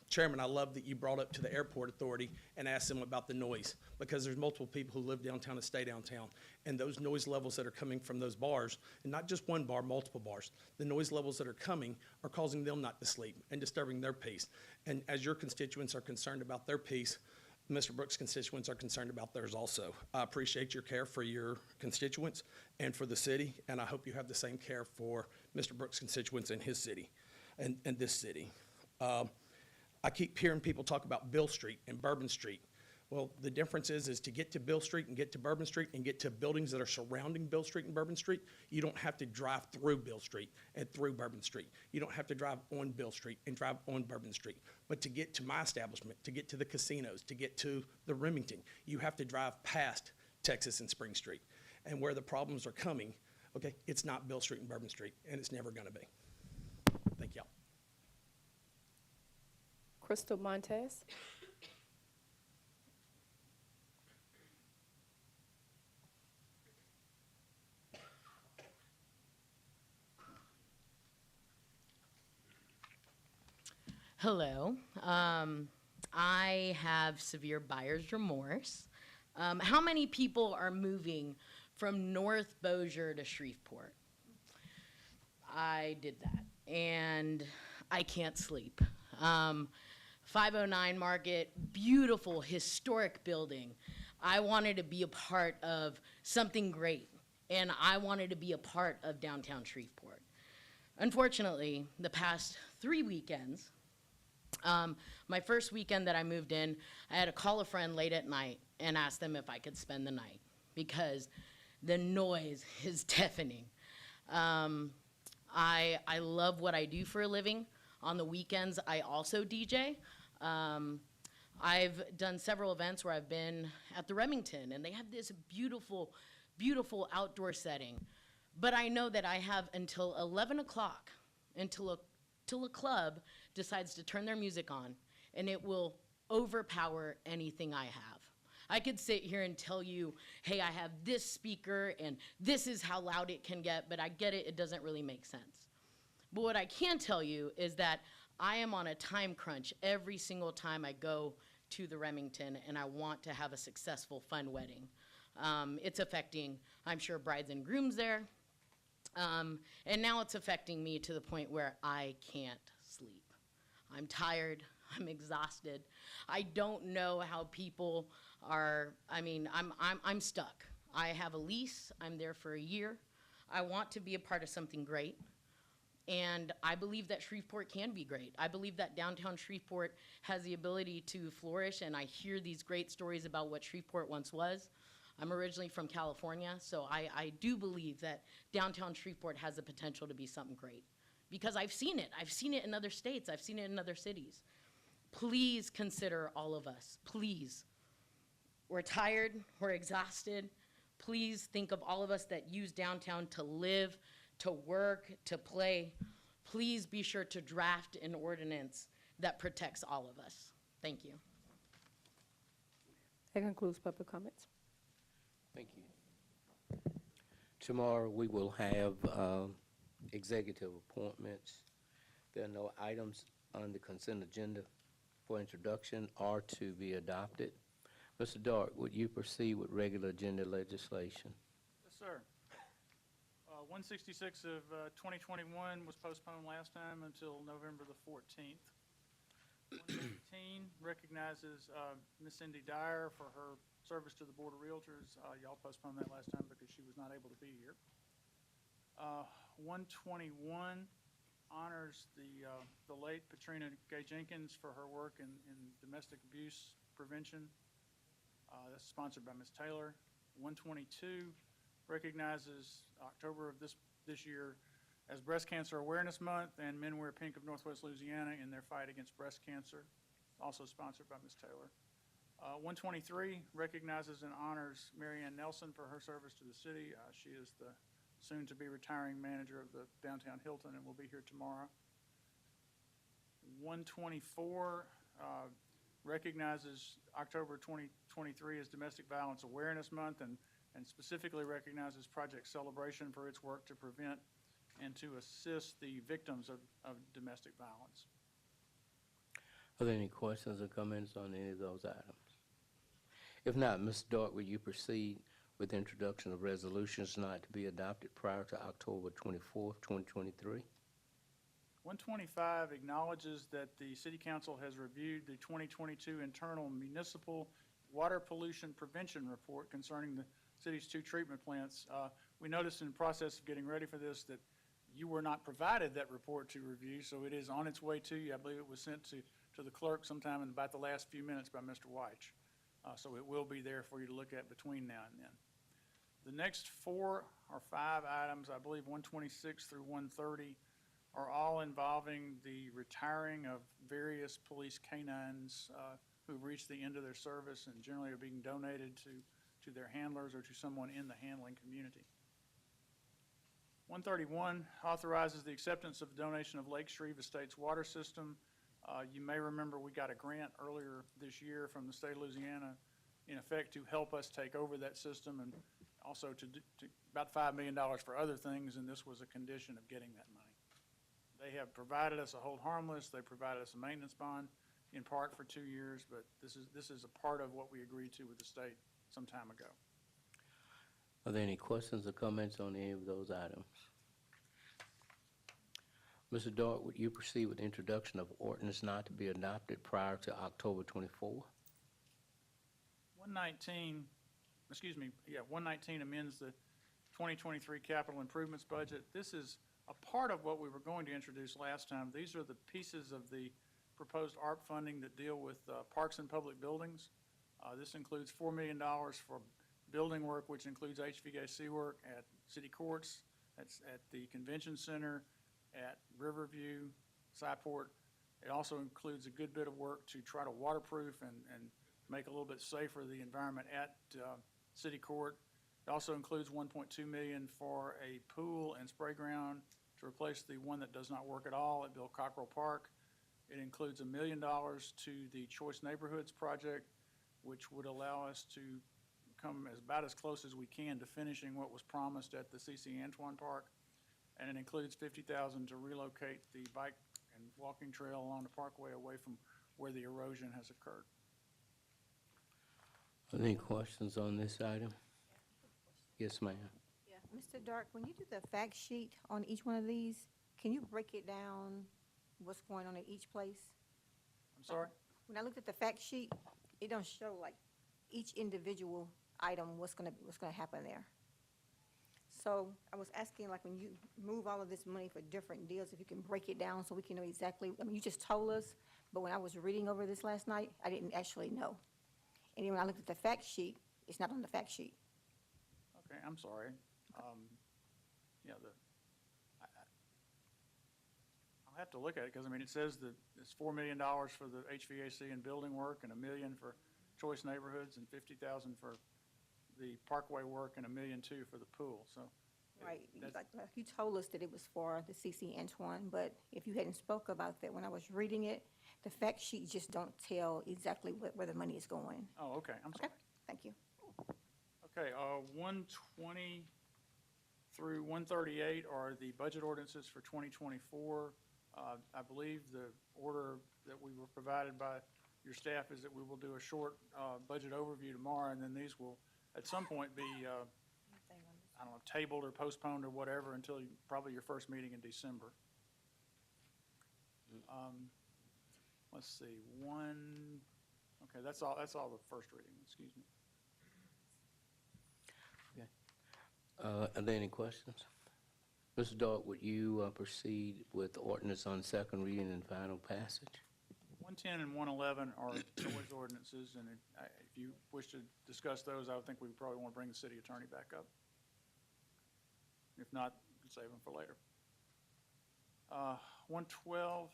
Chairman, I love that you brought up to the airport authority and asked them about the noise, because there's multiple people who live downtown and stay downtown, and those noise levels that are coming from those bars, and not just one bar, multiple bars, the noise levels that are coming are causing them not to sleep and disturbing their peace. And as your constituents are concerned about their peace, Mr. Brooks' constituents are concerned about theirs also. I appreciate your care for your constituents and for the city, and I hope you have the same care for Mr. Brooks' constituents in his city and this city. I keep hearing people talk about Bill Street and Bourbon Street. Well, the difference is to get to Bill Street and get to Bourbon Street and get to buildings that are surrounding Bill Street and Bourbon Street, you don't have to drive through Bill Street and through Bourbon Street. You don't have to drive on Bill Street and drive on Bourbon Street. But to get to my establishment, to get to the casinos, to get to the Remington, you have to drive past Texas and Spring Street. And where the problems are coming, okay, it's not Bill Street and Bourbon Street, and it's never gonna be. Thank y'all. Crystal Montez. Hello. I have severe buyer's remorse. How many people are moving from North Bossier to Shreveport? I did that. And I can't sleep. 509 Market, beautiful, historic building. I wanted to be a part of something great, and I wanted to be a part of downtown Shreveport. Unfortunately, the past 3 weekends, my first weekend that I moved in, I had to call a friend late at night and ask them if I could spend the night because the noise is deafening. I love what I do for a living. On the weekends, I also DJ. I've done several events where I've been at the Remington, and they have this beautiful, beautiful outdoor setting. But I know that I have until 11 o'clock until a club decides to turn their music on, and it will overpower anything I have. I could sit here and tell you, hey, I have this speaker, and this is how loud it can get, but I get it, it doesn't really make sense. But what I can tell you is that I am on a time crunch every single time I go to the Remington, and I want to have a successful, fun wedding. It's affecting, I'm sure, brides and grooms there. And now it's affecting me to the point where I can't sleep. I'm tired, I'm exhausted. I don't know how people are, I'm stuck. I have a lease, I'm there for a year. I want to be a part of something great. And I believe that Shreveport can be great. I believe that downtown Shreveport has the ability to flourish, and I hear these great stories about what Shreveport once was. I'm originally from California, so I do believe that downtown Shreveport has the potential to be something great. Because I've seen it. I've seen it in other states. I've seen it in other cities. Please consider all of us. Please. We're tired. We're exhausted. Please think of all of us that use downtown to live, to work, to play. Please be sure to draft an ordinance that protects all of us. Thank you. That concludes public comments. Thank you. Tomorrow, we will have executive appointments. There are no items on the consent agenda for introduction or to be adopted. Mr. Dark, would you proceed with regular agenda legislation? Yes, sir. 166 of 2021 was postponed last time until November the 14th. 117 recognizes Miss Cindy Dyer for her service to the Board of Realtors. Y'all postponed that last time because she was not able to be here. 121 honors the late Patrina Gay Jenkins for her work in domestic abuse prevention. That's sponsored by Ms. Taylor. 122 recognizes October of this year as Breast Cancer Awareness Month and Men Wear Pink of Northwest Louisiana in their fight against breast cancer, also sponsored by Ms. Taylor. 123 recognizes and honors Marianne Nelson for her service to the city. She is the soon-to-be retiring manager of the downtown Hilton and will be here tomorrow. 124 recognizes October 2023 as Domestic Violence Awareness Month and specifically recognizes Project Celebration for its work to prevent and to assist the victims of domestic violence. Are there any questions or comments on any of those items? If not, Ms. Dark, will you proceed with the introduction of resolutions not to be adopted prior to October 24th, 2023? 125 acknowledges that the City Council has reviewed the 2022 internal municipal water pollution prevention report concerning the city's 2 treatment plants. We noticed in the process of getting ready for this that you were not provided that report to review, so it is on its way to you. I believe it was sent to the clerk sometime in about the last few minutes by Mr. Weich. So it will be there for you to look at between now and then. The next 4 or 5 items, I believe 126 through 130, are all involving the retiring of various police canines who've reached the end of their service and generally are being donated to their handlers or to someone in the handling community. 131 authorizes the acceptance of the donation of Lake Shreve Estates water system. You may remember we got a grant earlier this year from the state of Louisiana in effect to help us take over that system and also to about $5 million for other things, and this was a condition of getting that money. They have provided us a hold harmless. They provided us a maintenance bond in part for 2 years, but this is a part of what we agreed to with the state some time ago. Are there any questions or comments on any of those items? Mr. Dart, would you proceed with the introduction of ordinance not to be adopted prior to October 24? 119, 119 amends the 2023 capital improvements budget. This is a part of what we were going to introduce last time. These are the pieces of the proposed ARP funding that deal with parks and public buildings. This includes $4 million for building work, which includes HVAC work at city courts, that's at the convention center, at Riverview, Cyport. It also includes a good bit of work to try to waterproof and make a little bit safer the environment at city court. It also includes $1.2 million for a pool and spray ground to replace the one that does not work at all at Bill Cockrell Park. It includes $1 million to the Choice Neighborhoods project, which would allow us to come about as close as we can to finishing what was promised at the C.C. Antoine Park. And it includes $50,000 to relocate the bike and walking trail along the parkway away from where the erosion has occurred. Any questions on this item? Yes, ma'am. Yeah, Mr. Dark, when you do the fact sheet on each one of these, can you break it down, what's going on in each place? I'm sorry? When I looked at the fact sheet, it don't show like each individual item, what's gonna happen there. So I was asking, like, when you move all of this money for different deals, if you can break it down so we can know exactly, I mean, you just told us, but when I was reading over this last night, I didn't actually know. And then when I looked at the fact sheet, it's not on the fact sheet. Okay, I'm sorry. Yeah, I'll have to look at it, because, I mean, it says that it's $4 million for the HVAC and building work, and $1 million for Choice Neighborhoods, and $50,000 for the parkway work, and $1 million too for the pool, so. Right, like you told us that it was for the C.C. Antoine, but if you hadn't spoke about that when I was reading it, the fact sheet just don't tell exactly where the money is going. Oh, okay, I'm sorry. Okay, thank you. Okay, 120 through 138 are the budget ordinances for 2024. I believe the order that we were provided by your staff is that we will do a short budget overview tomorrow, and then these will at some point be, I don't know, tabled or postponed or whatever until probably your first meeting in December. Let's see, okay, that's all the first reading, excuse me. Are there any questions? Mr. Dart, would you proceed with the ordinance on second reading and final passage? 110 and 111 are noise ordinances, and if you wish to discuss those, I would think we would probably want to bring the city attorney back up. If not, we can save them for later. 112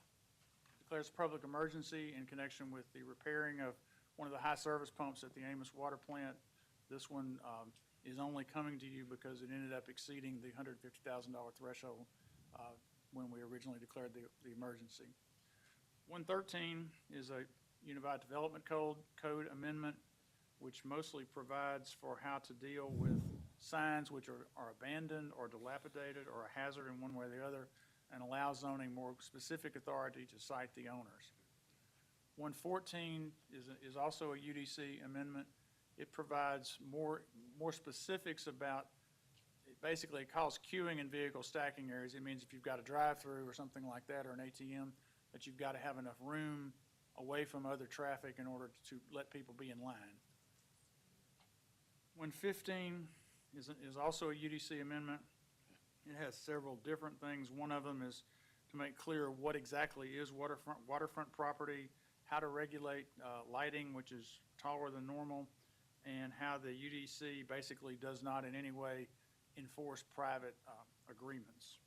declares a public emergency in connection with the repairing of one of the high service pumps at the Amos Water Plant. This one is only coming to you because it ended up exceeding the $150,000 threshold when we originally declared the emergency. 113 is a Unified Development Code amendment, which mostly provides for how to deal with signs which are abandoned or dilapidated or a hazard in one way or the other, and allows zoning more specific authority to cite the owners. 114 is also a UDC amendment. It provides more specifics about, basically it calls queuing in vehicle stacking areas. It means if you've got a drive-through or something like that, or an ATM, that you've got to have enough room away from other traffic in order to let people be in line. 115 is also a UDC amendment. It has several different things. One of them is to make clear what exactly is waterfront property, how to regulate lighting, which is taller than normal, and how the UDC basically does not in any way enforce private agreements.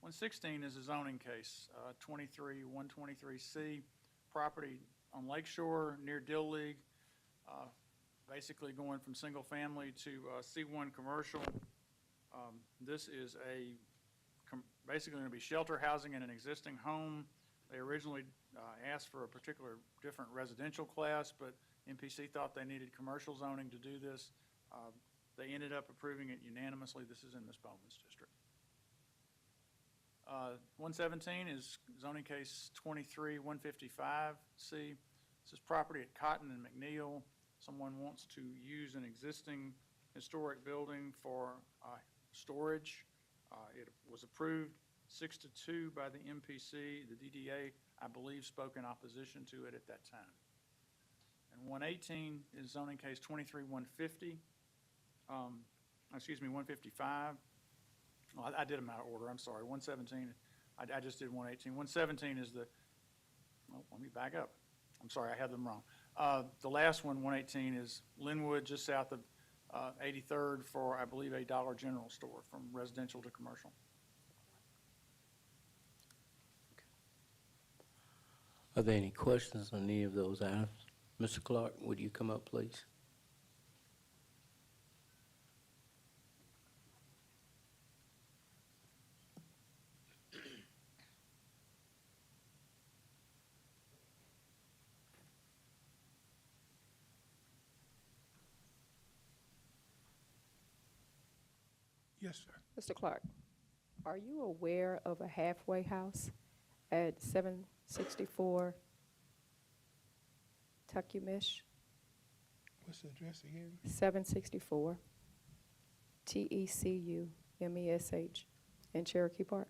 116 is a zoning case, 123C, property on Lakeshore near Dill League, basically going from single family to C1 commercial. This is basically going to be shelter housing in an existing home. They originally asked for a particular different residential class, but MPC thought they needed commercial zoning to do this. They ended up approving it unanimously. This is in Ms. Bowman's district. 117 is zoning case 23155C. This is property at Cotton and McNeil. Someone wants to use an existing historic building for storage. It was approved 6-2 by the MPC. The DDA, I believe, spoke in opposition to it at that time. And 118 is zoning case 23-150, 155. Well, I did them out of order, I'm sorry. 117, I just did 118. 117 is the, oh, let me back up. I'm sorry, I had them wrong. The last one, 118, is Linwood, just south of 83rd for, I believe, a Dollar General store, from residential to commercial. Are there any questions on any of those items? Mr. Clark, would you come up, please? Yes, sir. Mr. Clark, are you aware of a halfway house at 764 Tuckumish? What's the address again? 764 Tecummesh in Cherokee Park?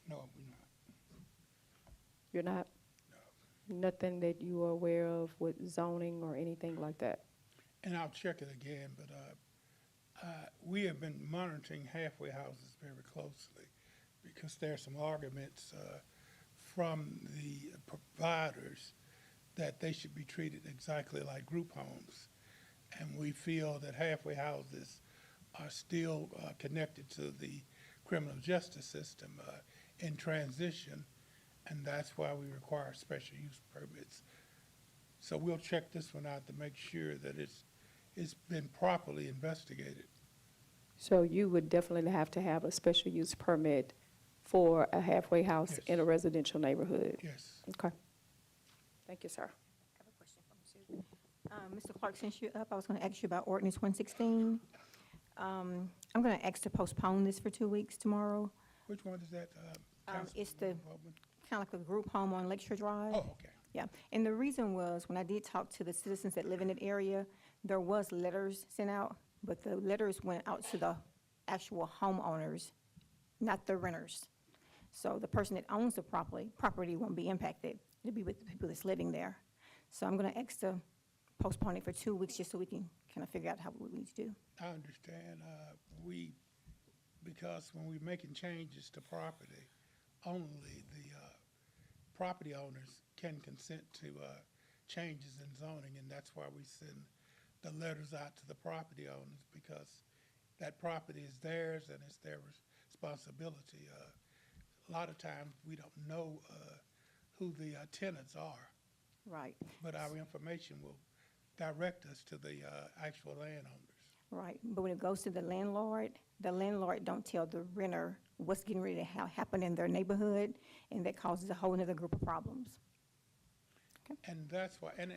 No, we're not. You're not? No. Nothing that you are aware of with zoning or anything like that? And I'll check it again, but we have been monitoring halfway houses very closely because there are some arguments from the providers that they should be treated exactly like group homes. And we feel that halfway houses are still connected to the criminal justice system in transition, and that's why we require special use permits. So we'll check this one out to make sure that it's been properly investigated. So you would definitely have to have a special use permit for a halfway house Yes. in a residential neighborhood? Yes. Okay. Thank you, sir. I have a question for Ms. Susan. Mr. Clark, since you're up, I was going to ask you about ordinance 116. I'm going to ask to postpone this for 2 weeks tomorrow. Which one is that? It's the, kind of like a group home on Lakeshore Drive. Oh, okay. Yeah, and the reason was, when I did talk to the citizens that live in that area, there was letters sent out, but the letters went out to the actual homeowners, not the renters. So the person that owns the property won't be impacted. It'll be with the people that's living there. So I'm gonna ask to postpone it for 2 weeks, just so we can kind of figure out how we need to do. I understand. Because when we're making changes to property, only the property owners can consent to changes in zoning, and that's why we send the letters out to the property owners, because that property is theirs and it's their responsibility. A lot of times we don't know who the tenants are. Right. But our information will direct us to the actual landowners. Right, but when it goes to the landlord don't tell the renter what's getting ready to happen in their neighborhood, and that causes a whole other group of problems. Okay. And that's why, and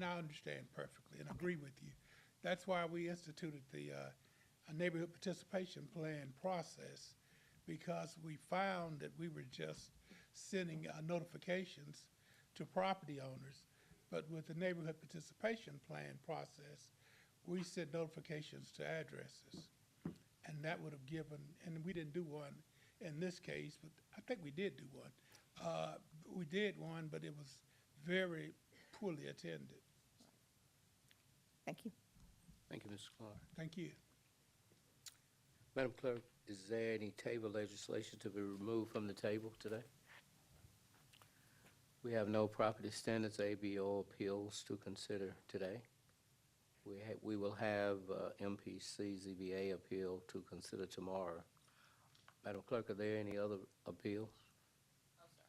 I understand perfectly and agree with you. That's why we instituted the neighborhood participation plan process, because we found that we were just sending notifications to property owners. But with the neighborhood participation plan process, we sent notifications to addresses. And that would have given, and we didn't do one in this case, but I think we did do one. We did one, but it was very poorly attended. Thank you. Thank you, Mr. Clark. Thank you. Madam Clerk, is there any table legislation to be removed from the table today? We have no property standards ABO appeals to consider today. We will have MPC ZBA appeal to consider tomorrow. Madam Clerk, are there any other appeals? No, sir.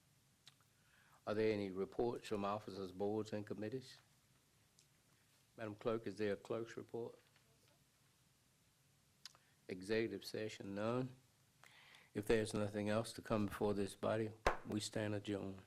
Are there any reports from officers, boards, and committees? Madam Clerk, is there a clerk's report? Executive session, none. If there's nothing else to come before this body, we stand adjourned.